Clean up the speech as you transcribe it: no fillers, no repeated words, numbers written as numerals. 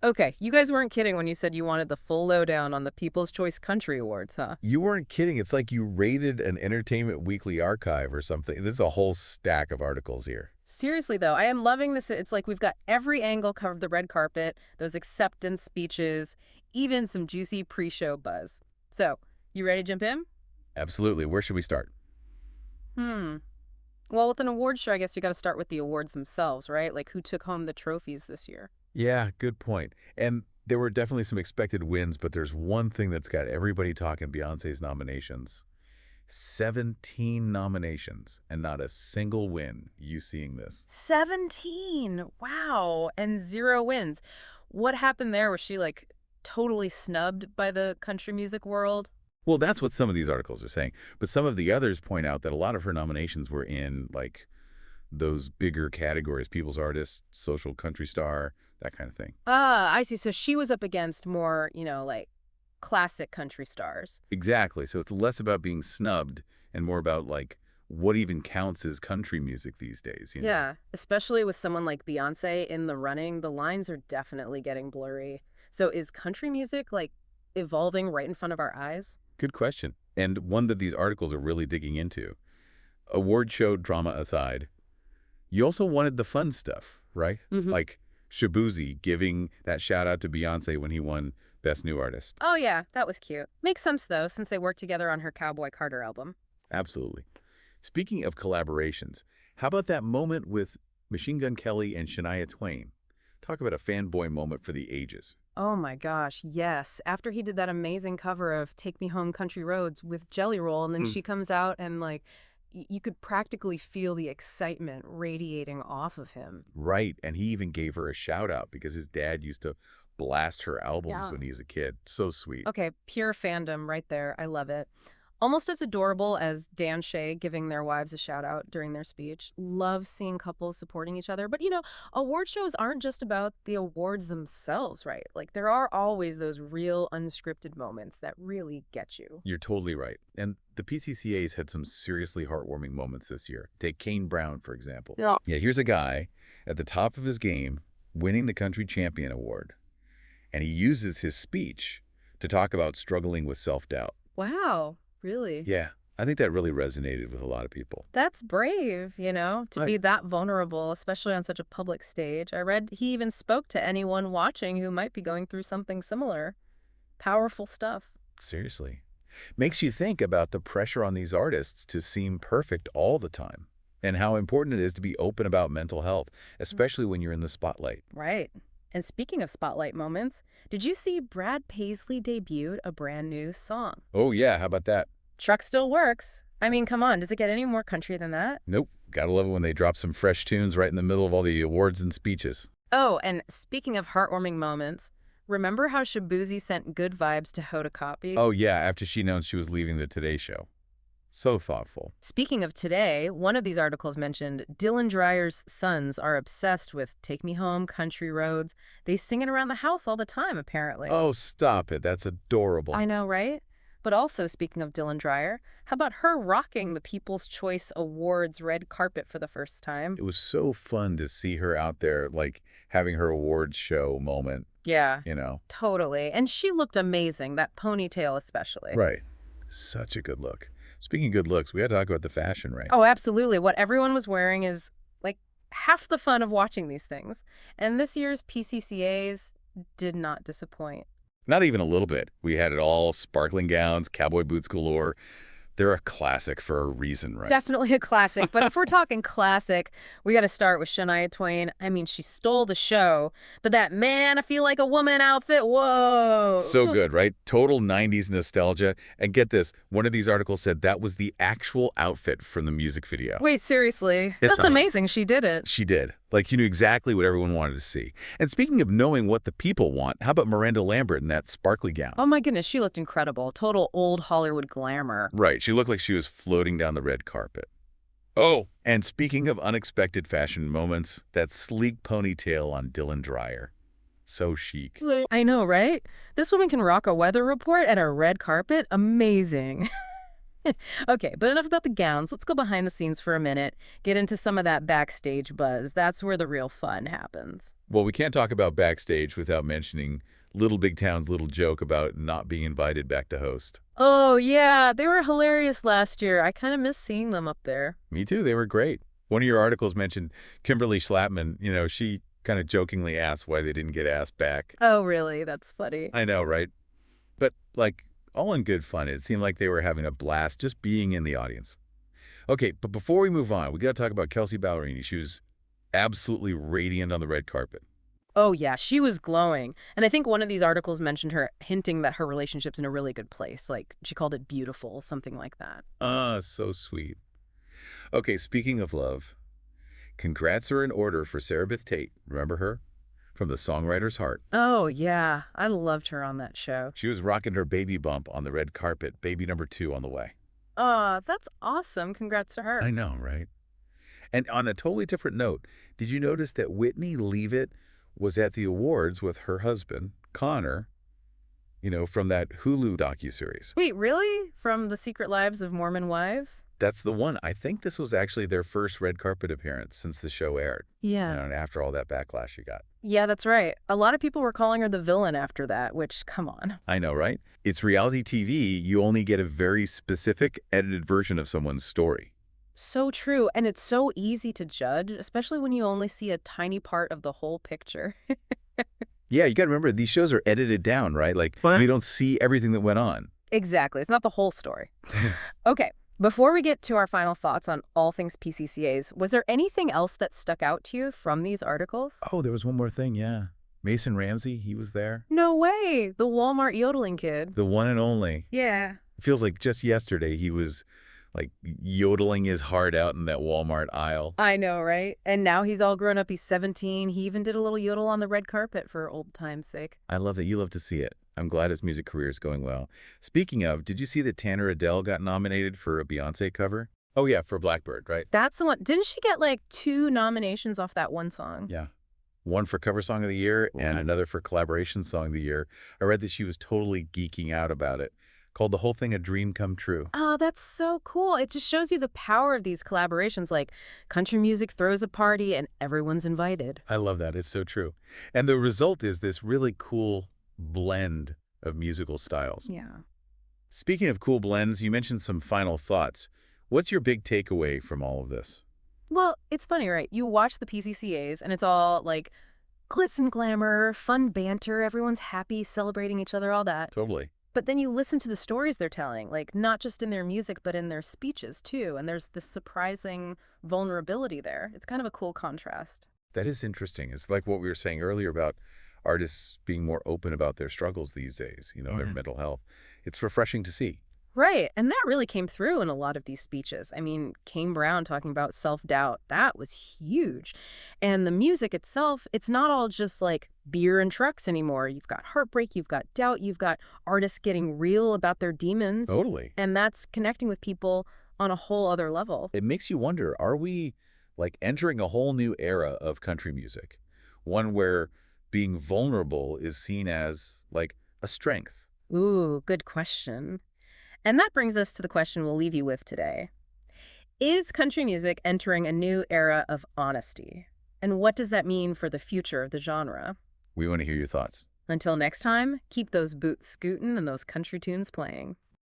Okay, you guys weren't kidding when you said you wanted the full lowdown on the People's Choice Country Awards, huh? You weren't kidding. It's like you raided an Entertainment Weekly archive or something. This is a whole stack of articles here. Seriously, though, I am loving this. It's like we've got every angle covered: the red carpet, those acceptance speeches, even some juicy pre-show buzz. So, you ready to jump in? Absolutely. Where should we start? Hmm. Well, with an award show, I guess you got to start with the awards themselves, right? Like who took home the trophies this year. Yeah, good point. And there were definitely some expected wins, but there's one thing that's got everybody talking: Beyoncé's nominations. 17 nominations and not a single win. You seeing this? 17. Wow. And zero wins. What happened there? Was she like totally snubbed by the country music world? Well, that's what some of these articles are saying. But some of the others point out that a lot of her nominations were in, like, those bigger categories: People's Artist, Social Country Star, that kind of thing. Ah, I see. So she was up against more, like classic country stars. Exactly. So it's less about being snubbed and more about, like, what even counts as country music these days, you know? Yeah, especially with someone like Beyonce in the running, the lines are definitely getting blurry. So is country music like evolving right in front of our eyes? Good question. And one that these articles are really digging into. Award show drama aside, you also wanted the fun stuff, right? Mm-hmm. Like Shabuzi giving that shout out to Beyonce when he won Best New Artist. Oh yeah, that was cute. Makes sense though, since they worked together on her Cowboy Carter album. Absolutely. Speaking of collaborations, how about that moment with Machine Gun Kelly and Shania Twain? Talk about a fanboy moment for the ages. Oh my gosh, yes. After he did that amazing cover of Take Me Home Country Roads with Jelly Roll, and then Mm. she comes out and like you could practically feel the excitement radiating off of him. Right, and he even gave her a shout out because his dad used to blast her albums Yeah. when he was a kid. So sweet. Okay, pure fandom right there. I love it. Almost as adorable as Dan Shay giving their wives a shout out during their speech. Love seeing couples supporting each other. But award shows aren't just about the awards themselves, right? Like there are always those real unscripted moments that really get you. You're totally right. And the PCCAs had some seriously heartwarming moments this year. Take Kane Brown, for example. Yeah, here's a guy at the top of his game winning the Country Champion Award. And he uses his speech to talk about struggling with self-doubt. Wow, really? Yeah, I think that really resonated with a lot of people. That's brave, to Right. be that vulnerable, especially on such a public stage. I read he even spoke to anyone watching who might be going through something similar. Powerful stuff. Seriously. Makes you think about the pressure on these artists to seem perfect all the time and how important it is to be open about mental health, especially when you're in the spotlight. Right. And speaking of spotlight moments, did you see Brad Paisley debuted a brand new song? Oh yeah, how about that? Truck Still Works. I mean, come on, does it get any more country than that? Nope. Gotta love it when they drop some fresh tunes right in the middle of all the awards and speeches. Oh, and speaking of heartwarming moments, remember how Shabuzi sent good vibes to Hoda Kotb? Oh yeah, after she announced she was leaving the Today Show. So thoughtful. Speaking of today, one of these articles mentioned Dylan Dreyer's sons are obsessed with Take Me Home, Country Roads. They sing it around the house all the time, apparently. Oh, stop it. That's adorable. I know, right? But also, speaking of Dylan Dreyer, how about her rocking the People's Choice Awards red carpet for the first time? It was so fun to see her out there, like, having her awards show moment, Yeah, you know? totally. And she looked amazing, that ponytail especially. Right. Such a good look. Speaking of good looks, we had to talk about the fashion, right? Oh, absolutely. What everyone was wearing is like half the fun of watching these things. And this year's PCCAs did not disappoint. Not even a little bit. We had it all: sparkling gowns, cowboy boots galore. They're a classic for a reason, right? Definitely a classic. But if we're talking classic, we got to start with Shania Twain. I mean, she stole the show. But that "Man, I Feel Like a Woman" outfit, whoa. So good, right? Total 90s nostalgia. And get this, one of these articles said that was the actual outfit from the music video. Wait, seriously? Yes, That's I know. amazing. She did it. She did. Like, you knew exactly what everyone wanted to see. And speaking of knowing what the people want, how about Miranda Lambert in that sparkly gown? Oh my goodness, she looked incredible. Total old Hollywood glamour. Right, she looked like she was floating down the red carpet. Oh, and speaking of unexpected fashion moments, that sleek ponytail on Dylan Dreyer. So chic. I know, right? This woman can rock a weather report and a red carpet. Amazing. Okay, but enough about the gowns. Let's go behind the scenes for a minute, get into some of that backstage buzz. That's where the real fun happens. Well, we can't talk about backstage without mentioning Little Big Town's little joke about not being invited back to host. Oh, yeah, they were hilarious last year. I kind of miss seeing them up there. Me too. They were great. One of your articles mentioned Kimberly Schlapman. She kind of jokingly asked why they didn't get asked back. Oh, really? That's funny. I know, right? But, all in good fun. It seemed like they were having a blast just being in the audience. Okay, but before we move on, we got to talk about Kelsea Ballerini. She was absolutely radiant on the red carpet. Oh, yeah, she was glowing. And I think one of these articles mentioned her hinting that her relationship's in a really good place. Like, she called it beautiful, something like that. Ah, so sweet. Okay, speaking of love, congrats are in order for Sarah Beth Tate. Remember her? From The Songwriter's Heart. Oh, yeah, I loved her on that show. She was rocking her baby bump on the red carpet, baby number 2 on the way. That's awesome. Congrats to her. I know, right? And on a totally different note, did you notice that Whitney Leavitt was at the awards with her husband, Connor, from that Hulu docuseries? Wait, really? From The Secret Lives of Mormon Wives? That's the one. I think this was actually their first red carpet appearance since the show aired. Yeah. And after all that backlash you got. Yeah, that's right. A lot of people were calling her the villain after that, which, come on. I know, right? It's reality TV. You only get a very specific, edited version of someone's story. So true. And it's so easy to judge, especially when you only see a tiny part of the whole picture. Yeah, you got to remember, these shows are edited down, right? We don't see everything that went on. Exactly. It's not the whole story. Okay. Before we get to our final thoughts on all things PCCAs, was there anything else that stuck out to you from these articles? Oh, there was one more thing, yeah. Mason Ramsey, he was there. No way. The Walmart yodeling kid. The one and only. Yeah. It feels like just yesterday he was, yodeling his heart out in that Walmart aisle. I know, right? And now he's all grown up. He's 17. He even did a little yodel on the red carpet for old time's sake. I love that. You love to see it. I'm glad his music career is going well. Speaking of, did you see that Tanner Adele got nominated for a Beyoncé cover? Oh, yeah, for Blackbird, right? That's the one. Didn't she get 2 nominations off that one song? Yeah. One for Cover Song of the Year and another for Collaboration Song of the Year. I read that she was totally geeking out about it. Called the whole thing a dream come true. Oh, that's so cool. It just shows you the power of these collaborations. Country music throws a party and everyone's invited. I love that. It's so true. And the result is this really cool blend of musical styles. Yeah. Speaking of cool blends, you mentioned some final thoughts. What's your big takeaway from all of this? Well, it's funny, right? You watch the PCCAs and it's all glitz and glamour, fun banter, everyone's happy, celebrating each other, all that. Totally. But then you listen to the stories they're telling, not just in their music, but in their speeches too. And there's this surprising vulnerability there. It's kind of a cool contrast. That is interesting. It's like what we were saying earlier about artists being more open about their struggles these days, their mental health. It's refreshing to see. Right. And that really came through in a lot of these speeches. I mean, Kane Brown talking about self-doubt, that was huge. And the music itself, it's not all just beer and trucks anymore. You've got heartbreak, you've got doubt, you've got artists getting real about their demons. Totally. And that's connecting with people on a whole other level. It makes you wonder, are we entering a whole new era of country music? One where being vulnerable is seen as a strength. Ooh, good question. And that brings us to the question we'll leave you with today. Is country music entering a new era of honesty? And what does that mean for the future of the genre? We want to hear your thoughts. Until next time, keep those boots scootin' and those country tunes playing.